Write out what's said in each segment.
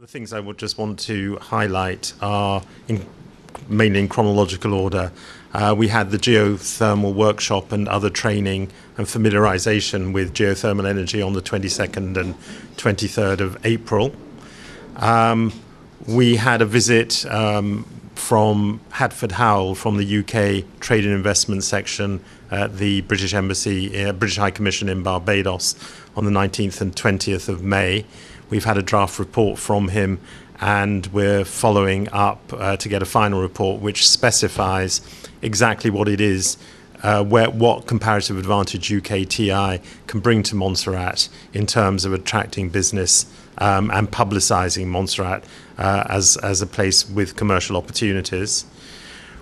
The things I would just want to highlight are mainly in chronological order. We had the geothermal workshop and other training and familiarization with geothermal energy on the 22nd and 23rd of April. We had a visit from Hatford Howell from the UK Trade and Investment Section at the British Embassy, British High Commission in Barbados on the 19th and 20th of May. We've had a draft report from him, and we're following up to get a final report which specifies exactly what it is, what comparative advantage UKTI can bring to Montserrat in terms of attracting business and publicising Montserrat as a place with commercial opportunities.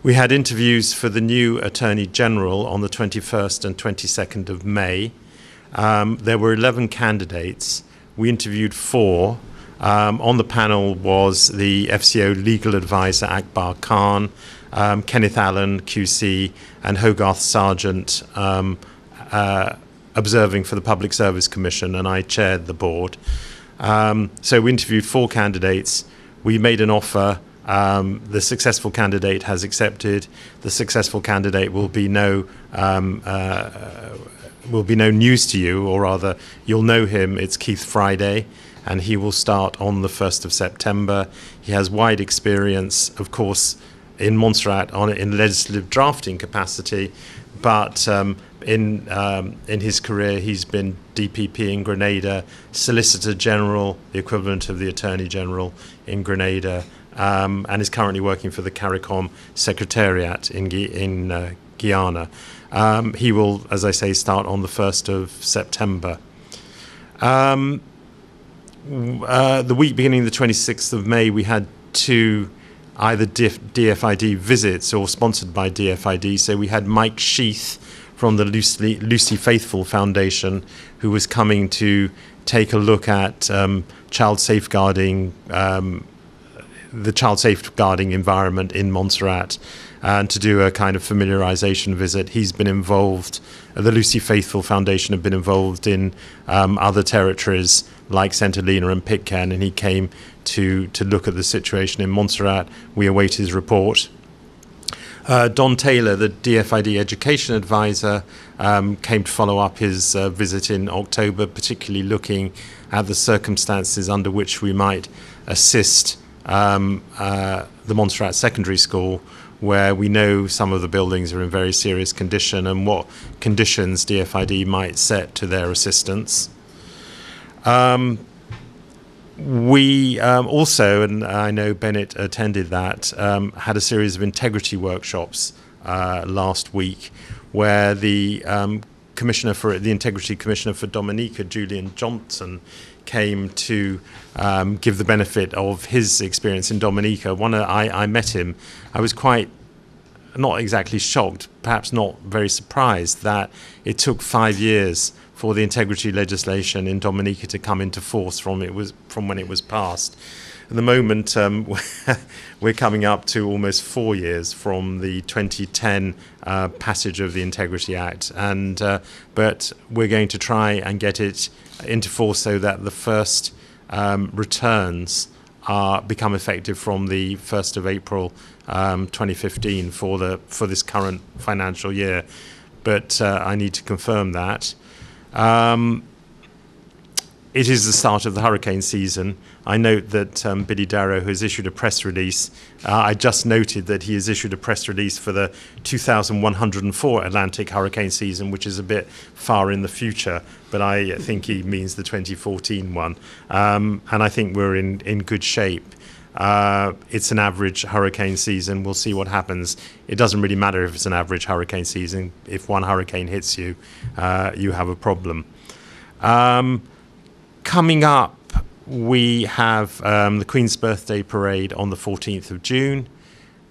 We had interviews for the new Attorney General on the 21st and 22nd of May. There were 11 candidates. We interviewed 4. On the panel was the FCO legal advisor Akbar Khan, Kenneth Allen, QC, and Hogarth Sargent, observing for the Public Service Commission, and I chaired the board. So we interviewed 4 candidates. We made an offer. The successful candidate has accepted. The successful candidate will be no news to you, or rather, you'll know him. It's Keith Friday, and he will start on the 1st of September. He has wide experience, of course, in Montserrat in legislative drafting capacity, but in his career, he's been DPP in Grenada, Solicitor General, the equivalent of the Attorney General in Grenada, and is currently working for the CARICOM Secretariat in Guyana. He will, as I say, start on the 1st of September. The week beginning the 26th of May, we had 2 either D.FID visits or sponsored by D.FID. So we had Mike Sheath from the Lucy Faithfull Foundation, who was coming to take a look at child safeguarding, the child safeguarding environment in Montserrat, and to do a kind of familiarization visit. He's been involved, the Lucy Faithfull Foundation have been involved in other territories like St Helena and Pitcairn, and he came to look at the situation in Montserrat. We await his report. Don Taylor, the D.FID education advisor, came to follow up his visit in October, particularly looking at the circumstances under which we might assist the Montserrat Secondary School, where we know some of the buildings are in very serious condition, and what conditions D.FID might set to their assistance. We also, and I know Bennette attended that, had a series of integrity workshops last week, where the Integrity Commissioner for Dominica, Julian Johnson, came to give the benefit of his experience in Dominica. I met him. I was quite, not exactly shocked, perhaps not very surprised, that it took 5 years for the integrity legislation in Dominica to come into force from when it was passed. At the moment, we're coming up to almost 4 years from the 2010 passage of the Integrity Act, and but we're going to try and get it into force so that the first returns become effective from the 1st of April 2015 for this current financial year. But I need to confirm that. It is the start of the hurricane season. I note that Billy Darrow has issued a press release. I just noted that he has issued a press release for the 2104 Atlantic hurricane season, which is a bit far in the future, but I think he means the 2014 one. And I think we're in good shape. It's an average hurricane season. We'll see what happens. It doesn't really matter if it's an average hurricane season. If one hurricane hits you, you have a problem. Coming up, we have the Queen's Birthday Parade on the 14th of June,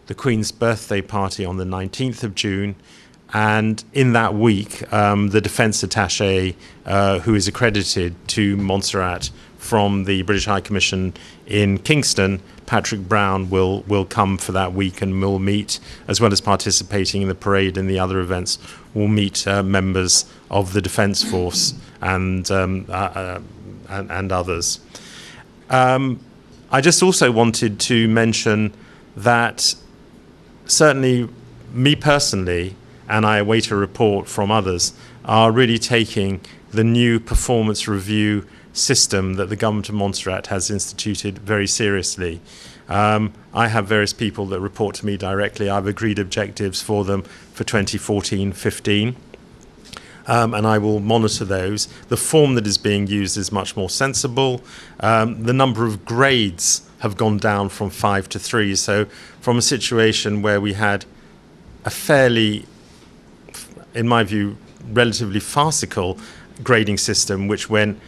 the Queen's Birthday Party on the 19th of June, and in that week, the Defence Attaché, who is accredited to Montserrat from the British High Commission in Kingston, Patrick Brown, will come for that week, and will meet, as well as participating in the parade and the other events, will meet members of the Defence Force and others. I just also wanted to mention that certainly me personally, and I await a report from others, are really taking the new performance review system that the government of Montserrat has instituted very seriously. I have various people that report to me directly. I've agreed objectives for them for 2014-15. And I will monitor those. The form that is being used is much more sensible. The number of grades have gone down from 5 to 3. So from a situation where we had a fairly, in my view, relatively farcical grading system, which went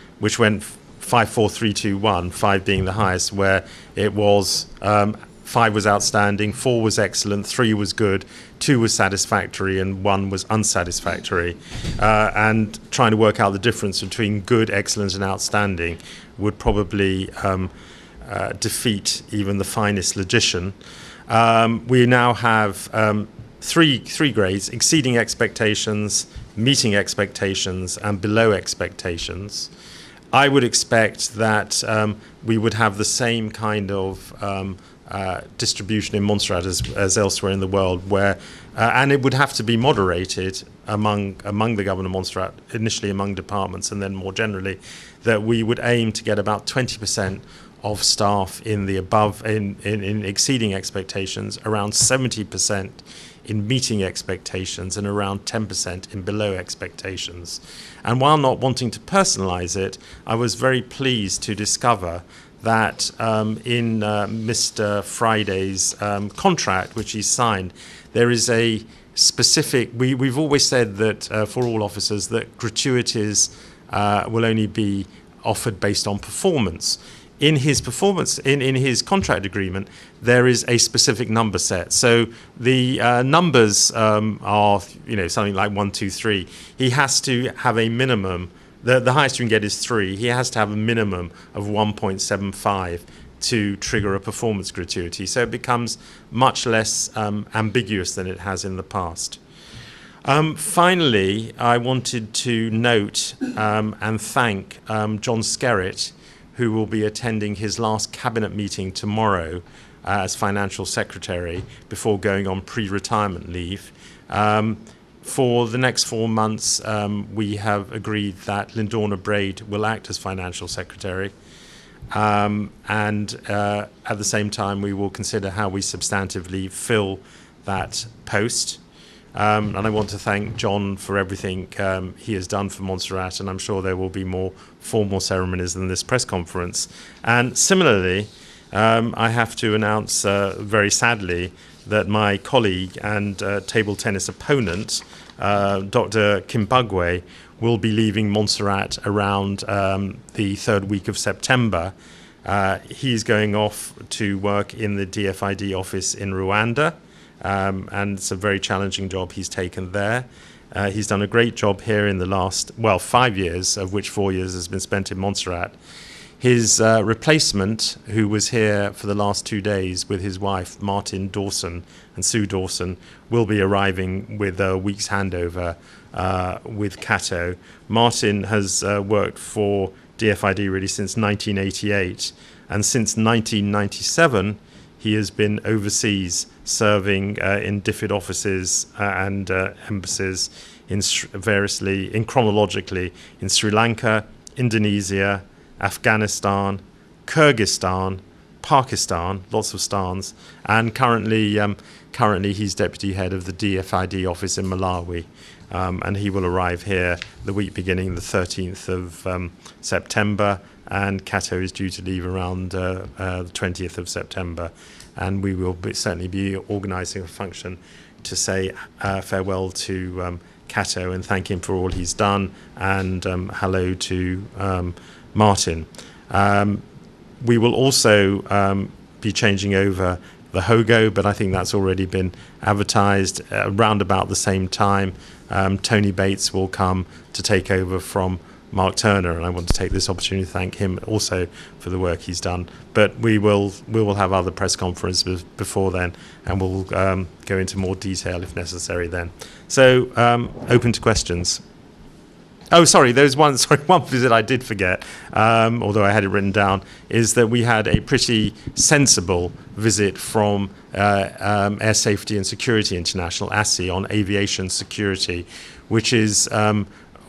5, 4, 3, 2, 1, 5 being the highest, where it was 5 was outstanding, 4 was excellent, 3 was good, 2 was satisfactory, and 1 was unsatisfactory. And trying to work out the difference between good, excellent, and outstanding would probably defeat even the finest logician. We now have three grades: exceeding expectations, meeting expectations, and below expectations. I would expect that we would have the same kind of distribution in Montserrat as elsewhere in the world, where and it would have to be moderated among the government of Montserrat, initially among departments, and then more generally, that we would aim to get about 20% of staff in the above in exceeding expectations, around 70% in meeting expectations, and around 10% in below expectations. And while not wanting to personalize it, I was very pleased to discover that in Mr. Friday's contract, which he signed, there is a specific, we've always said that for all officers that gratuities will only be offered based on performance. In his performance, in his contract agreement, there is a specific number set. So the numbers are, something like 1, 2, 3. He has to have a minimum. The highest you can get is 3. He has to have a minimum of 1.75 to trigger a performance gratuity. So it becomes much less ambiguous than it has in the past. Finally, I wanted to note and thank John Skerritt, who will be attending his last cabinet meeting tomorrow as financial secretary before going on pre-retirement leave. For the next 4 months, we have agreed that Lindorna Braid will act as financial secretary. And at the same time, we will consider how we substantively fill that post. And I want to thank John for everything he has done for Montserrat, and I'm sure there will be more formal ceremonies than this press conference. And similarly, I have to announce very sadly that my colleague and table tennis opponent, Dr. Kimbugwe, will be leaving Montserrat around the 3rd week of September. He's going off to work in the D.FID office in Rwanda. And it's a very challenging job he's taken there. He's done a great job here in the last, 5 years, of which 4 years has been spent in Montserrat. His replacement, who was here for the last 2 days with his wife, Martin Dawson and Sue Dawson, will be arriving with a week's handover with Kato. Martin has worked for D.FID really since 1988, and since 1997, he has been overseas serving in D.FID offices and embassies chronologically in Sri Lanka, Indonesia, Afghanistan, Kyrgyzstan, Pakistan, lots of stans, and currently he's deputy head of the D.FID office in Malawi, and he will arrive here the week beginning the 13th of September, and Kato is due to leave around the 20th of September, and we will certainly be organising a function to say farewell to Kato and thank him for all he's done, and hello to Martin. We will also be changing over the Hogo, but I think that's already been advertised. Around about the same time, Tony Bates will come to take over from Mark Turner, and I want to take this opportunity to thank him also for the work he's done. But we will have other press conferences before then, and we'll go into more detail if necessary then. So, open to questions. Oh, sorry. There's one visit I did forget, although I had it written down, is that we had a pretty sensible visit from Air Safety and Security International, ASSI, on aviation security, which is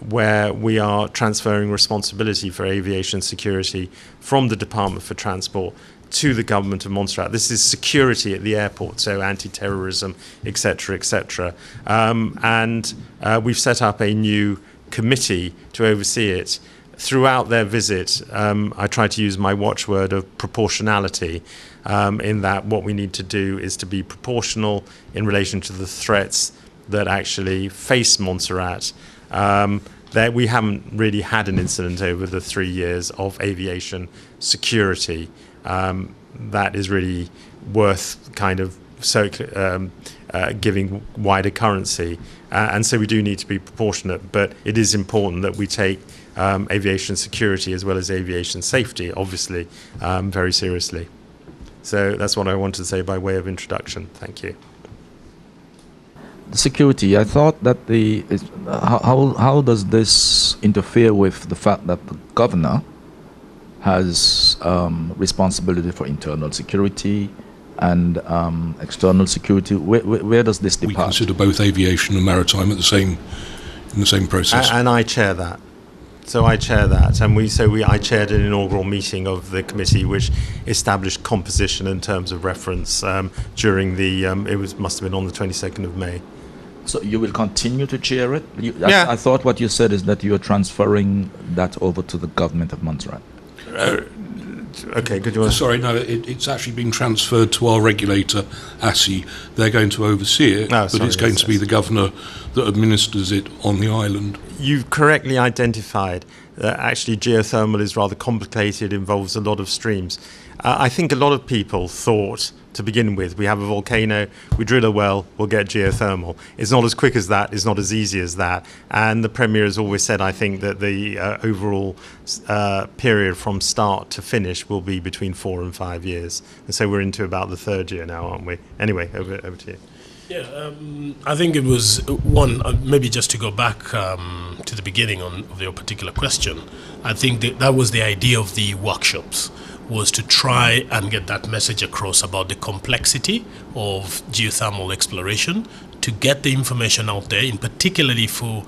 where we are transferring responsibility for aviation security from the Department for Transport to the government of Montserrat. This is security at the airport, so anti-terrorism, etc., etc. And we've set up a new committee to oversee it. Throughout their visit, I tried to use my watchword of proportionality, in that what we need to do is to be proportional in relation to the threats that actually face Montserrat. That we haven't really had an incident over the 3 years of aviation security that is really worth kind of giving wider currency. And so we do need to be proportionate, but it is important that we take aviation security as well as aviation safety, obviously, very seriously. So that's what I wanted to say by way of introduction. Thank you. The security, I thought that how does this interfere with the fact that the governor has responsibility for internal security and external security? Where does this depart? We consider both aviation and maritime in the same process. And I chair that. So I chair that, and I chaired an inaugural meeting of the committee, which established composition in terms of reference during the. Must have been on the 22nd of May. So you will continue to chair it? Yeah. I thought what you said is that you are transferring that over to the government of Montserrat. Okay, good. You want Sorry, no, it's actually been transferred to our regulator, ASSI. They're going to oversee it, but it's going to be the governor that administers it on the island. You've correctly identified that actually geothermal is rather complicated, involves a lot of streams. I think a lot of people thought, to begin with, we have a volcano, we drill a well, we'll get geothermal. It's not as quick as that, it's not as easy as that. And the Premier has always said, I think, that the overall period from start to finish will be between 4 and 5 years. And so we're into about the third year now, aren't we? Anyway, over to you. Yeah, I think it was maybe just to go back to the beginning of your particular question. I think that was the idea of the workshops, was to try and get that message across about the complexity of geothermal exploration, to get the information out there, in particularly for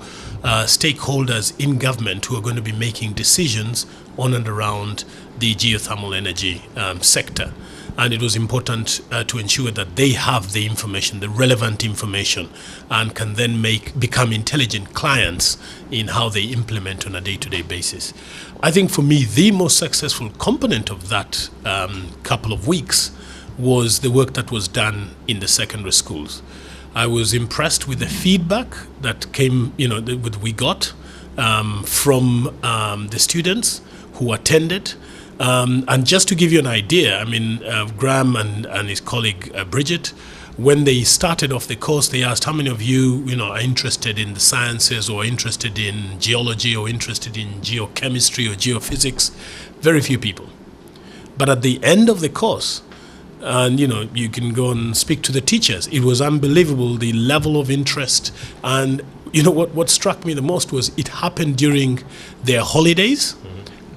stakeholders in government who are going to be making decisions on and around the geothermal energy sector. And it was important to ensure that they have the information, the relevant information, and can then become intelligent clients in how they implement on a day-to-day basis. I think for me, the most successful component of that couple of weeks was the work that was done in the secondary schools. I was impressed with the feedback that came, that we got from the students who attended. And just to give you an idea, I mean, Graham and his colleague Bridget, when they started off the course, they asked how many of you, are interested in the sciences, or interested in geology, or interested in geochemistry or geophysics. Very few people. But at the end of the course, and you can go and speak to the teachers, it was unbelievable, the level of interest. And what struck me the most was it happened during their holidays.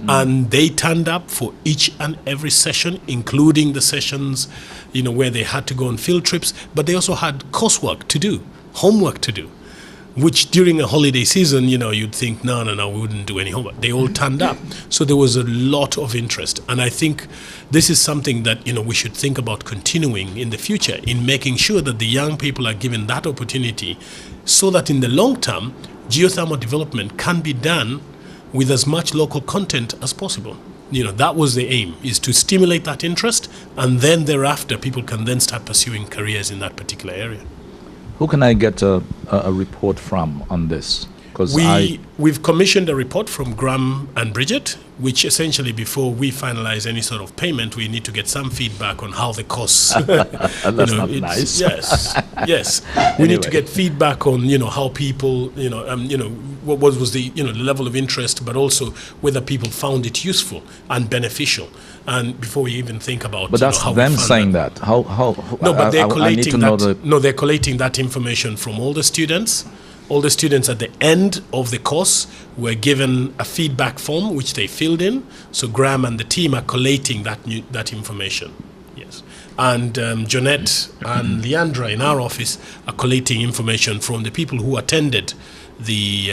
And they turned up for each and every session, including the sessions, where they had to go on field trips, but they also had coursework to do, homework to do, which during a holiday season, you'd think, no, we wouldn't do any homework. They all turned up. So there was a lot of interest. And I think this is something that, we should think about continuing in the future, in making sure that the young people are given that opportunity, so that in the long term, geothermal development can be done with as much local content as possible. That was the aim, is to stimulate that interest, and then thereafter people can then start pursuing careers in that particular area. Who can I get a report from on this? Because we've commissioned a report from Graham and Bridget, which essentially, before we finalize any sort of payment, we need to get some feedback on how the costs. That's not nice. Yes. We need to get feedback on how people what was the the level of interest, but also whether people found it useful and beneficial. And before we even think about, but that's how them saying that. How? No, but they're collating I need to know No, they're collating that information from all the students, all the students at the end of the course were given a feedback form which they filled in. So Graham and the team are collating that information. Yes. And Jonette and Leandra in our office are collating information from the people who attended the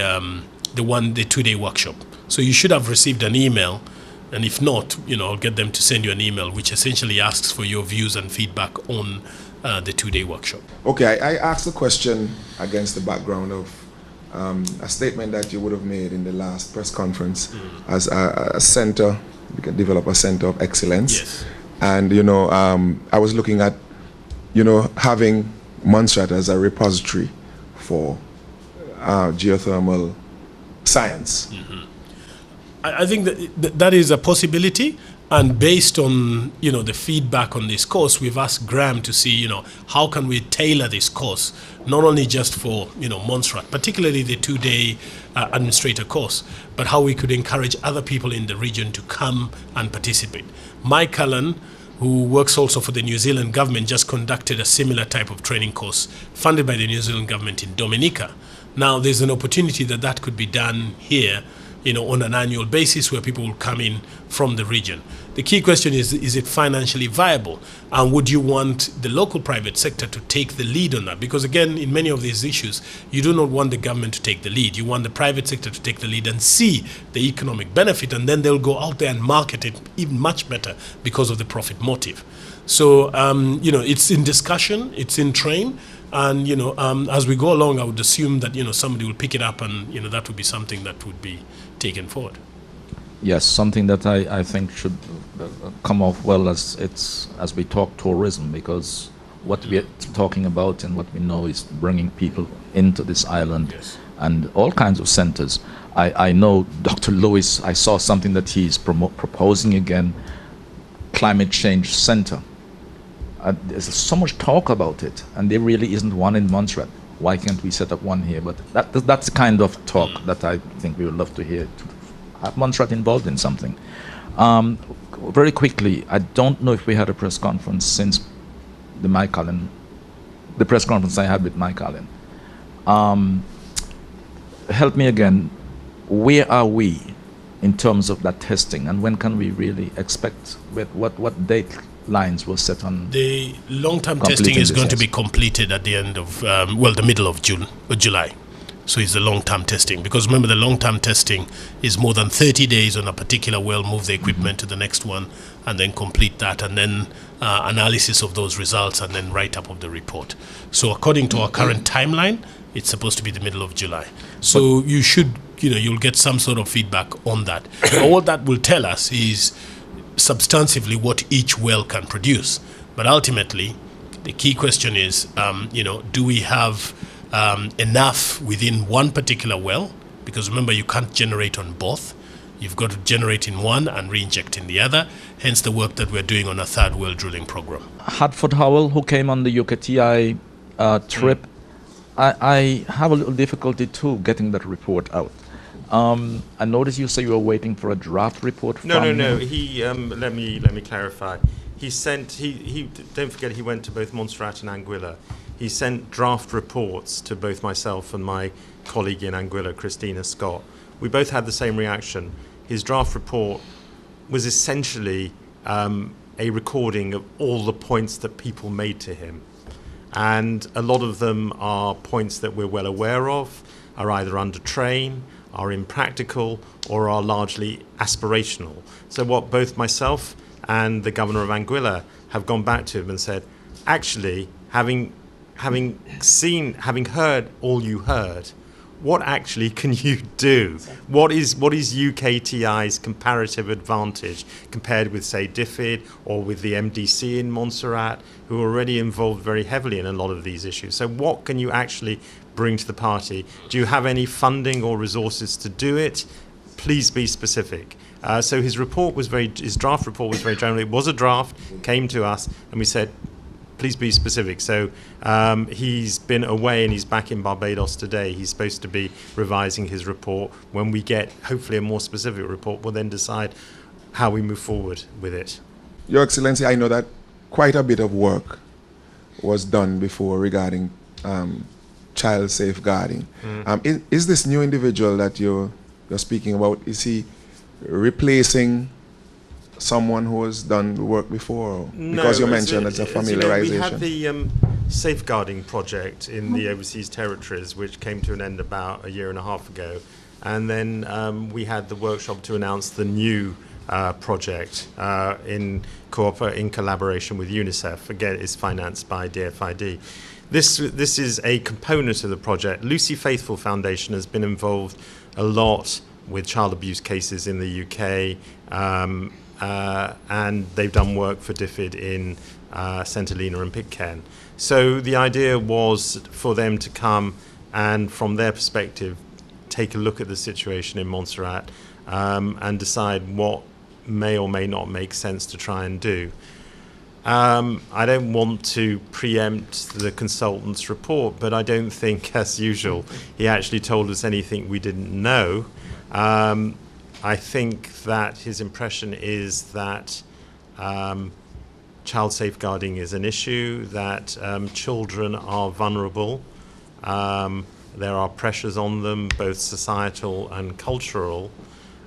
2-day workshop. So you should have received an email, and if not, I'll get them to send you an email which essentially asks for your views and feedback on the 2-day workshop. Okay, I asked the question against the background of a statement that you would have made in the last press conference as a center, we can develop a center of excellence. Yes. And, I was looking at, having Monserrat as a repository for geothermal science. Mm-hmm. I think that is a possibility. And based on, the feedback on this course, we've asked Graham to see, how can we tailor this course, not only just for, Montserrat, particularly the 2-day administrator course, but how we could encourage other people in the region to come and participate. Mike Cullen, who works also for the New Zealand government, just conducted a similar type of training course funded by the New Zealand government in Dominica. Now, there's an opportunity that could be done here, on an annual basis where people will come in from the region. The key question is it financially viable? And would you want the local private sector to take the lead on that? Because again, in many of these issues, you do not want the government to take the lead. You want the private sector to take the lead and see the economic benefit, and then they'll go out there and market it even much better because of the profit motive. So, it's in discussion, it's in train. And, as we go along, I would assume that, somebody will pick it up and, that would be something that would be taken forward. Yes, something that I think should come off well as we talk tourism, because what we're talking about and what we know is bringing people into this island. Yes. And all kinds of centers. I know Dr. Lewis, I saw something that he's proposing again, climate change center. There's so much talk about it, and there really isn't one in Montserrat. Why can't we set up one here? But that's the kind of talk that I think we would love to hear, to have Montserrat involved in something. Very quickly, I don't know if we had a press conference since the press conference I had with Mike Allen. Help me again, where are we in terms of that testing, and when can we really expect, what date lines were set on? The long-term testing is going to be completed at the end of, the middle of June or July. So it's the long-term testing, because remember, the long-term testing is more than 30 days on a particular well, move the equipment to the next one, and then complete that, and then analysis of those results, and then write-up of the report. So according to our current timeline, it's supposed to be the middle of July. So you should, you'll get some sort of feedback on that. But what that will tell us is substantively what each well can produce. But ultimately, the key question is, do we have enough within one particular well? Because remember, you can't generate on both. You've got to generate in one and re-inject in the other, hence the work that we're doing on a third well drilling program. Hadford Howell, who came on the UKTI trip, I have a little difficulty too getting that report out. I noticed you say you were waiting for a draft report from him. No. He let me clarify. He don't forget, he went to both Montserrat and Anguilla. He sent draft reports to both myself and my colleague in Anguilla, Christina Scott. We both had the same reaction. His draft report was essentially a recording of all the points that people made to him. And a lot of them are points that we're well aware of, are either under train, are impractical, or are largely aspirational. So what both myself and the governor of Anguilla have gone back to him and said, actually, having heard all you heard, what actually can you do? What is UKTI's comparative advantage compared with, say, D.FID or with the MDC in Montserrat, who are already involved very heavily in a lot of these issues? So what can you actually bring to the party? Do you have any funding or resources to do it? Please be specific. So his draft report was very general. It was a draft, came to us, and we said, please be specific. So he's been away and he's back in Barbados today. He's supposed to be revising his report. When we get, hopefully, a more specific report, we'll then decide how we move forward with it. Your Excellency, I know that quite a bit of work was done before regarding child safeguarding. Is this new individual that you're speaking about, is he replacing someone who has done the work before? No, because you mentioned it's a familiarization. We had the safeguarding project in the overseas territories, which came to an end about a year and a half ago. And then we had the workshop to announce the new project in collaboration with UNICEF. Again, it's financed by D.FID. This is a component of the project. Lucy Faithfull Foundation has been involved a lot with child abuse cases in the UK, and they've done work for D.FID in St Helena and Pitcairn. So the idea was for them to come and, from their perspective, take a look at the situation in Montserrat and decide what may or may not make sense to try and do. I don't want to preempt the consultant's report, but I don't think, as usual, he actually told us anything we didn't know. I think that his impression is that child safeguarding is an issue, that children are vulnerable. There are pressures on them, both societal and cultural.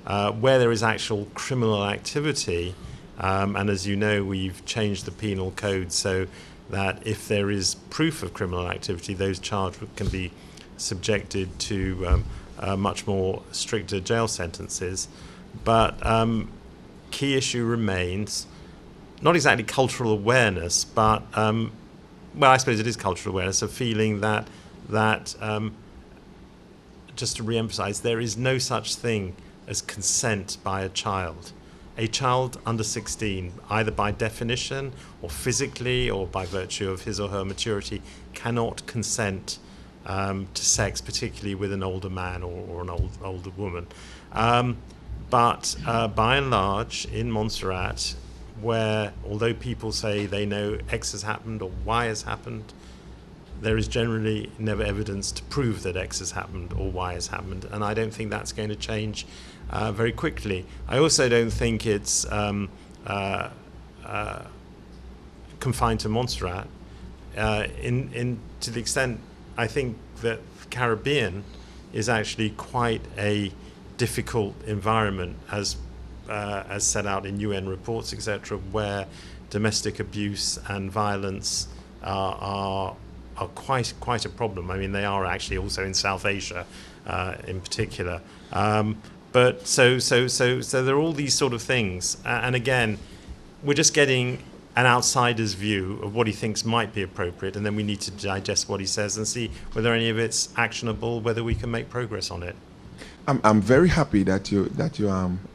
Where there is actual criminal activity, and as you know, we've changed the penal code so that if there is proof of criminal activity, those charged can be subjected to much more stricter jail sentences. But key issue remains not exactly cultural awareness, but well, I suppose it is cultural awareness, a feeling that just to re-emphasize, there is no such thing as consent by a child. A child under 16, either by definition or physically or by virtue of his or her maturity, cannot consent to sex, particularly with an older man or an older woman. But by and large, in Montserrat, where although people say they know X has happened or Y has happened, there is generally never evidence to prove that X has happened or Y has happened, and I don't think that's going to change very quickly. I also don't think it's confined to Montserrat. To the extent, I think that the Caribbean is actually quite a difficult environment, as set out in UN reports, etc., where domestic abuse and violence are quite a problem. I mean, they are actually also in South Asia, in particular. But so there are all these sort of things, and again, we're just getting an outsider's view of what he thinks might be appropriate, and then we need to digest what he says and see whether any of it's actionable, whether we can make progress on it. I'm very happy that you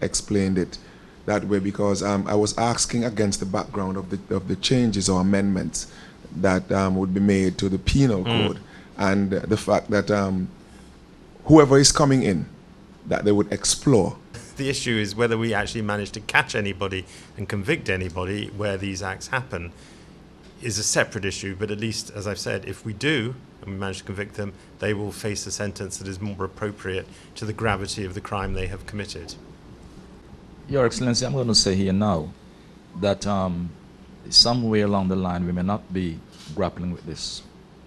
explained it that way, because I was asking against the background of the changes or amendments that would be made to the penal code, and the fact that whoever is coming in, that they would explore. The issue is whether we actually manage to catch anybody and convict anybody where these acts happen is a separate issue, but at least, as I've said, if we do and we manage to convict them, they will face a sentence that is more appropriate to the gravity of the crime they have committed. Your Excellency, I'm going to say here now that somewhere along the line we may not be grappling with this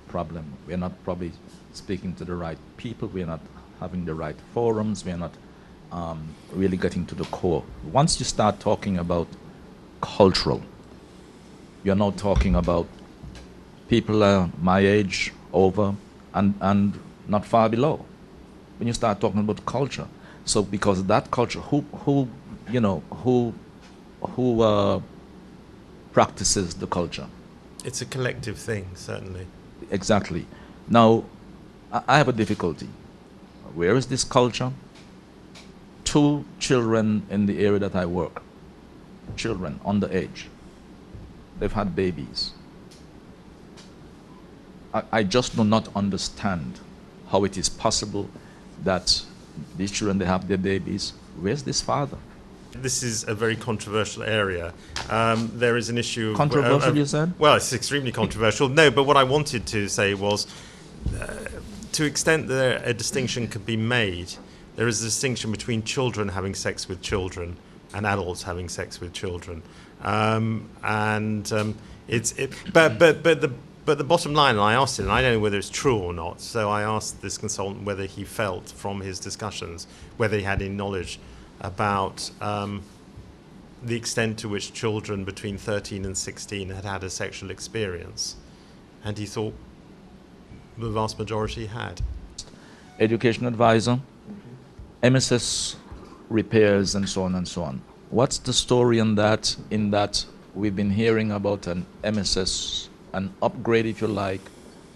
problem. We're not probably speaking to the right people. We're not having the right forums. We're not really getting to the core. Once you start talking about cultural, you're now talking about people my age, over, and not far below. When you start talking about culture, so because that culture, who practices the culture? It's a collective thing, certainly. Exactly. Now, I have a difficulty. Where is this culture? 2 children in the area that I work, children underage, they've had babies. I just do not understand how it is possible that these children, they have their babies. Where's this father? This is a very controversial area. There is an issue... Controversial, you said? Well, it's extremely controversial. No, but what I wanted to say was, to the extent that a distinction could be made, there is a distinction between children having sex with children and adults having sex with children. But But the bottom line, and I asked him, and I don't know whether it's true or not, so I asked this consultant whether he felt from his discussions, whether he had any knowledge about the extent to which children between 13 and 16 had had a sexual experience. And he thought the vast majority had. Education advisor, MSS repairs and so on and so on. What's the story on that, in that we've been hearing about an MSS, an upgrade, if you like,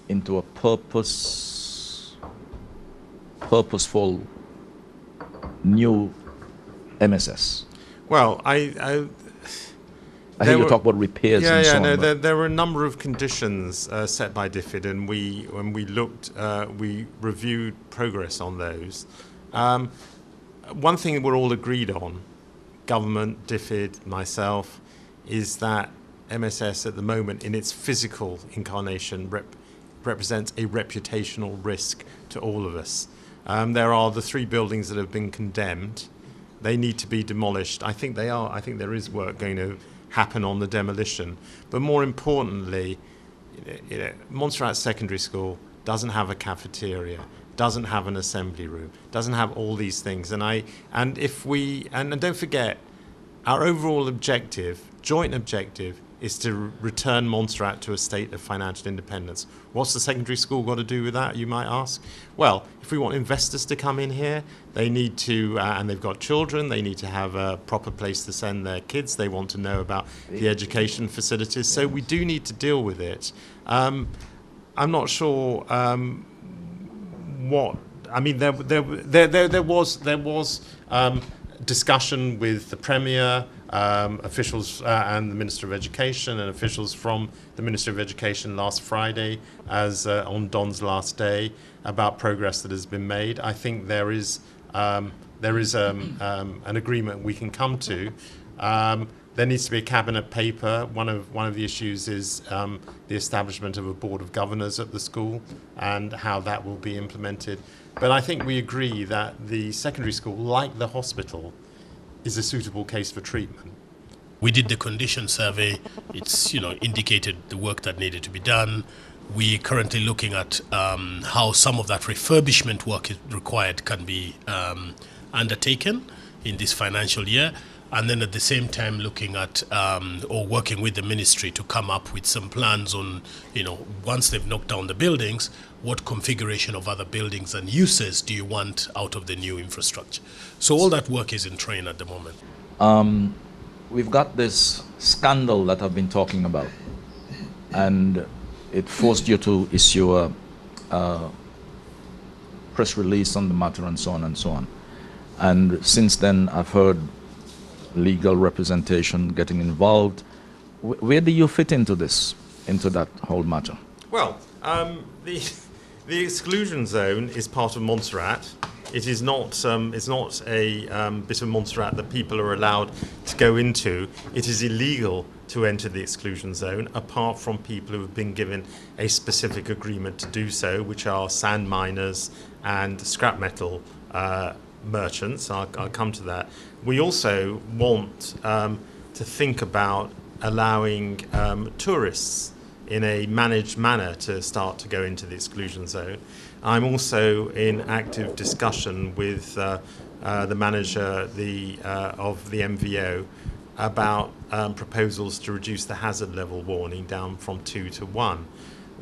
into a purposeful new MSS? Well, I hear you talk about repairs and so on. No, there were a number of conditions set by D.FID, and when we looked, we reviewed progress on those. One thing we're all agreed on, government, D.FID, myself, is that MSS at the moment in its physical incarnation represents a reputational risk to all of us. There are the 3 buildings that have been condemned. They need to be demolished. I think they are. I think there is work going to happen on the demolition. But more importantly, Monserrat Secondary School doesn't have a cafeteria, doesn't have an assembly room, doesn't have all these things. And don't forget, our overall objective, joint objective, is to return Montserrat to a state of financial independence. What's the secondary school got to do with that, you might ask? Well, if we want investors to come in here, they need to, and they've got children, they need to have a proper place to send their kids. They want to know about the education facilities. So we do need to deal with it. I'm not sure what. I mean, there was discussion with the Premier, officials and the Minister of Education, and officials from the Ministry of Education last Friday, as on Don's last day, about progress that has been made. I think there is an agreement we can come to. There needs to be a cabinet paper. One of the issues is the establishment of a board of governors at the school and how that will be implemented. But I think we agree that the secondary school, like the hospital, is a suitable case for treatment. We did the condition survey. It's indicated the work that needed to be done. We're currently looking at how some of that refurbishment work required can be undertaken in this financial year, and then at the same time looking at or working with the ministry to come up with some plans on, once they've knocked down the buildings, what configuration of other buildings and uses do you want out of the new infrastructure? So all that work is in train at the moment. We've got this scandal that I've been talking about, and it forced you to issue a press release on the matter and so on and so on. And since then, I've heard legal representation getting involved. Where do you fit into that whole matter? Well, the exclusion zone is part of Montserrat. It is not it's not a bit of Montserrat that people are allowed to go into. It is illegal to enter the exclusion zone, apart from people who have been given a specific agreement to do so, which are sand miners and scrap metal merchants. I'll come to that. We also want to think about allowing tourists in a managed manner to start to go into the exclusion zone. I'm also in active discussion with the manager of the MVO about proposals to reduce the hazard level warning down from 2 to 1,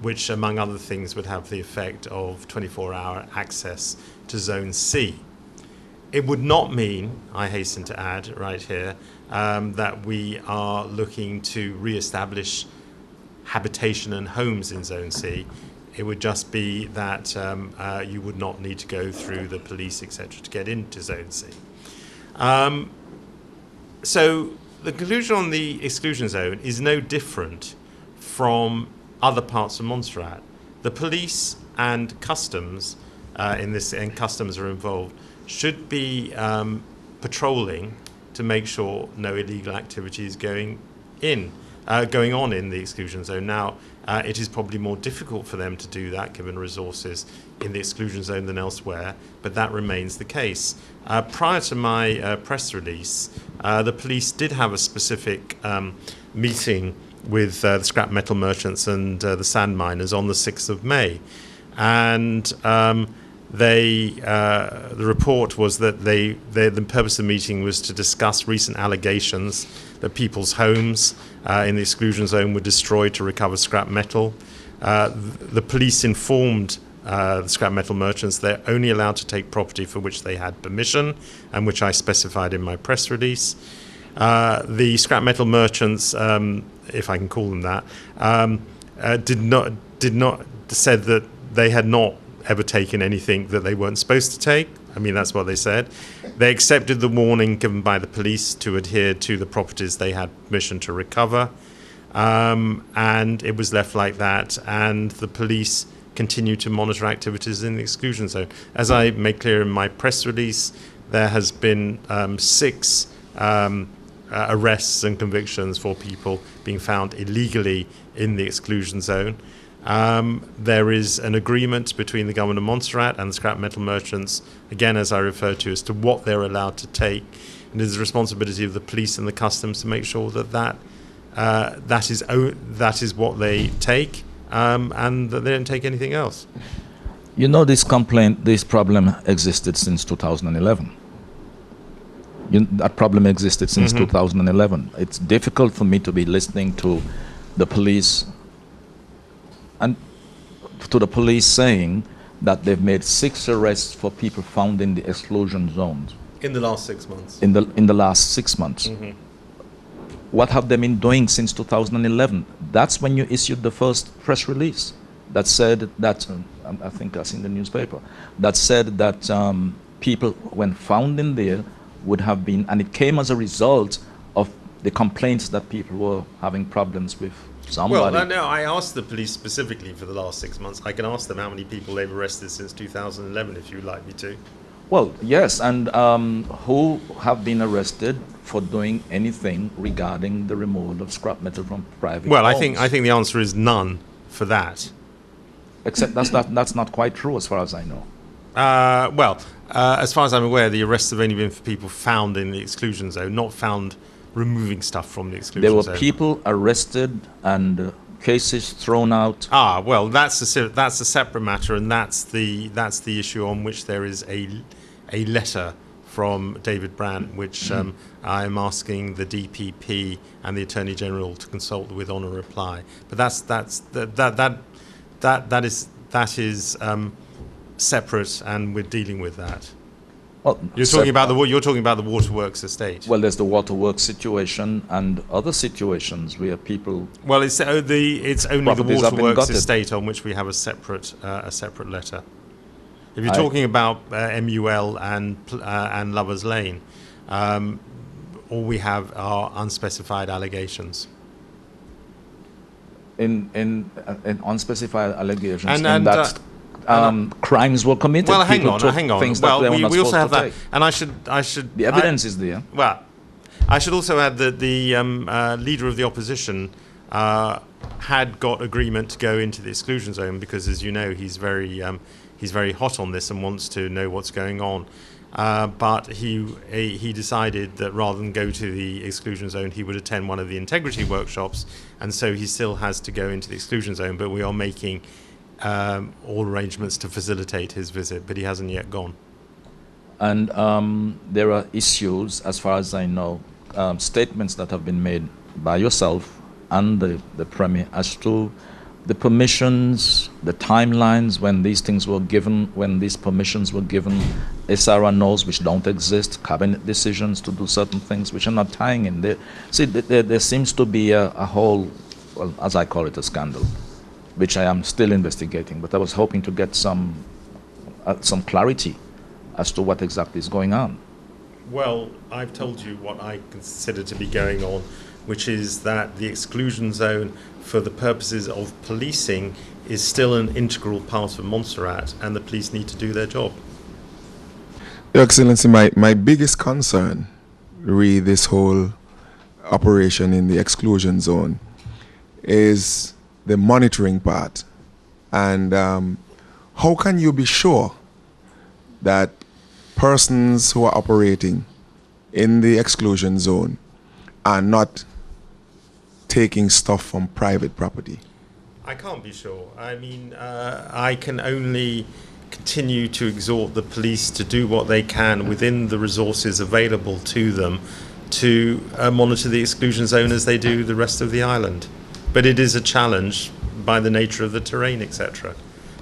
which, among other things, would have the effect of 24-hour access to Zone C. It would not mean, I hasten to add right here, that we are looking to re-establish habitation and homes in Zone C. It would just be that you would not need to go through the police, etc., to get into Zone C. So the conclusion on the exclusion zone is no different from other parts of Montserrat. The police and customs and customs are involved, should be patrolling to make sure no illegal activity is going on in the exclusion zone. Now, it is probably more difficult for them to do that, given resources in the exclusion zone than elsewhere, but that remains the case. Prior to my press release, the police did have a specific meeting the scrap metal merchants and the sand miners on the 6th of May. And the report was that the purpose of the meeting was to discuss recent allegations that people's homes in the exclusion zone were destroyed to recover scrap metal. The police informed the scrap metal merchants they're only allowed to take property for which they had permission, and which I specified in my press release. The scrap metal merchants, if I can call them that, did not said that they had not ever taken anything that they weren't supposed to take. I mean, that's what they said. They accepted the warning given by the police to adhere to the properties they had permission to recover, and it was left like that. And the police continue to monitor activities in the exclusion zone. As I made clear in my press release, there has been 6 arrests and convictions for people being found illegally in the exclusion zone. There is an agreement between the government of Montserrat and the scrap metal merchants, again, as I referred to, as to what they're allowed to take. And it is the responsibility of the police and the customs to make sure that is what they take, and that they don't take anything else. You know, this problem existed since 2011. That problem existed since 2011. It's difficult for me to be listening to the police and to the police saying that they've made 6 arrests for people found in the exclusion zones. In the last 6 months. In the last 6 months. What have they been doing since 2011? That's when you issued the first press release that said that, I think that's in the newspaper, that said that people, when found in there, would have been, and it came as a result of the complaints that people were having problems with somebody. Well, no, I asked the police specifically for the last 6 months. I can ask them how many people they've arrested since 2011, if you'd like me to. Well, yes, and who have been arrested for doing anything regarding the removal of scrap metal from private Well, homes? I think the answer is none for that. Except that's not quite true as far as I know. As far as I'm aware, the arrests have only been for people found in the exclusion zone, not found removing stuff from the exclusion zone. There were people arrested and cases thrown out. Well, that's a separate matter, and that's the issue on which there is a letter from David Brandt, which I'm asking the DPP and the Attorney General to consult with on a reply. But that is separate, and we're dealing with that. Well, you're talking about the waterworks estate. Well, there's the waterworks situation and other situations where people. Well, it's only the waterworks estate on which we have a separate letter. If you're talking about MUL and Lovers Lane, all we have are unspecified allegations. In unspecified allegations, and that crimes were committed. Well, hang on. Well, we also have that, and I should. The evidence is there. Well, I should also add that the leader of the opposition had got agreement to go into the exclusion zone because, as you know, he's very hot on this and wants to know what's going on. But he decided that rather than go to the exclusion zone, he would attend one of the integrity workshops, and so he still has to go into the exclusion zone. But we are making all arrangements to facilitate his visit, but he hasn't yet gone. And there are issues, as far as I know, statements that have been made by yourself and the Premier as to the permissions, the timelines when these things were given, when these permissions were given, SRNOs which don't exist, cabinet decisions to do certain things which are not tying in there. See, there seems to be a whole, well, as I call it, a scandal, which I am still investigating, but I was hoping to get some clarity as to what exactly is going on. Well, I've told you what I consider to be going on, which is that the exclusion zone, for the purposes of policing, is still an integral part of Montserrat, and the police need to do their job. Your Excellency, my biggest concern, re this whole operation in the exclusion zone, is the monitoring part. And how can you be sure that persons who are operating in the exclusion zone are not taking stuff from private property? I can't be sure. I mean, I can only continue to exhort the police to do what they can within the resources available to them to monitor the exclusion zone as they do the rest of the island. But it is a challenge by the nature of the terrain, etc.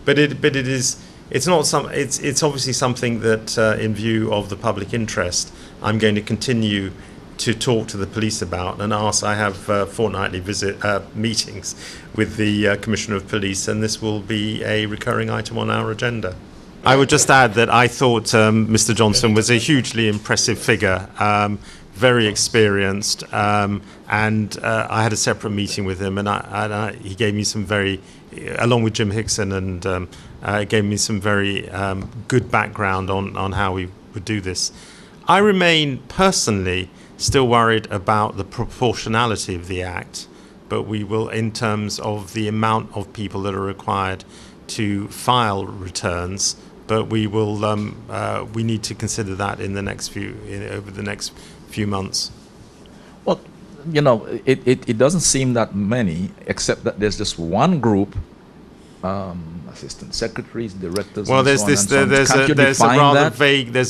But it's obviously something that, in view of the public interest, I'm going to continue to talk to the police about and ask. I have fortnightly meetings with the Commissioner of Police, and this will be a recurring item on our agenda. I would just add that I thought Mr. Johnson was a hugely impressive figure, very experienced, and I had a separate meeting with him, and he gave me some along with Jim Hickson, and gave me some very good background on how we would do this. I remain personally still worried about the proportionality of the act, but we will, in terms of the amount of people that are required to file returns, but we will we need to consider that over the next few months. Well, it doesn't seem that many, except that there's just one group, assistant secretaries, directors. Well, there's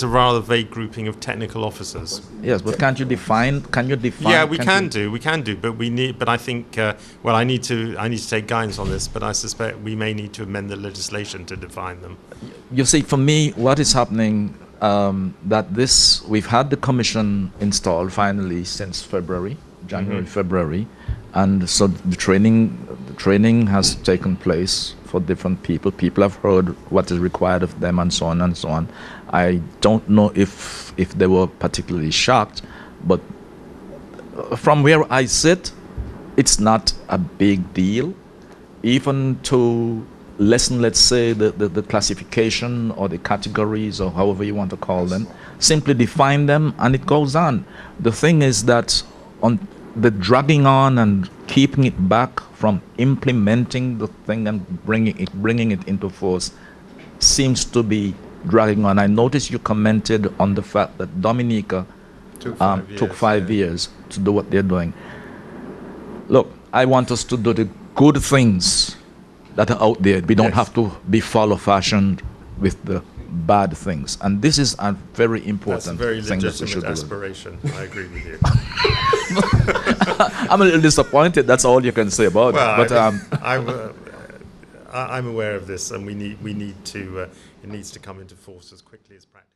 a rather vague grouping of technical officers. Yes, but can't you define? Yeah, we can do, but we need. But I think, I need to take guidance on this. But I suspect we may need to amend the legislation to define them. You see, for me, what is happening? We've had the commission installed finally since January, February, and so the training has taken place for different people. People have heard what is required of them, and so on and so on. I don't know if they were particularly shocked, but from where I sit, it's not a big deal, even to lessen, let's say, the classification or the categories or however you want to call them. Simply define them, and it goes on. The thing is that on the dragging on and keeping it back from implementing the thing and bringing it into force seems to be dragging on. I noticed you commented on the fact that Dominica took 5 years to do what they're doing. Look, I want us to do the good things that are out there. We don't have to be follow-fashioned with the bad things, and this is a very important thing that we should do. That's a very legitimate aspiration. I agree with you. I'm a little disappointed. That's all you can say about it. But I'm aware of this, and we need to. It needs to come into force as quickly as practical.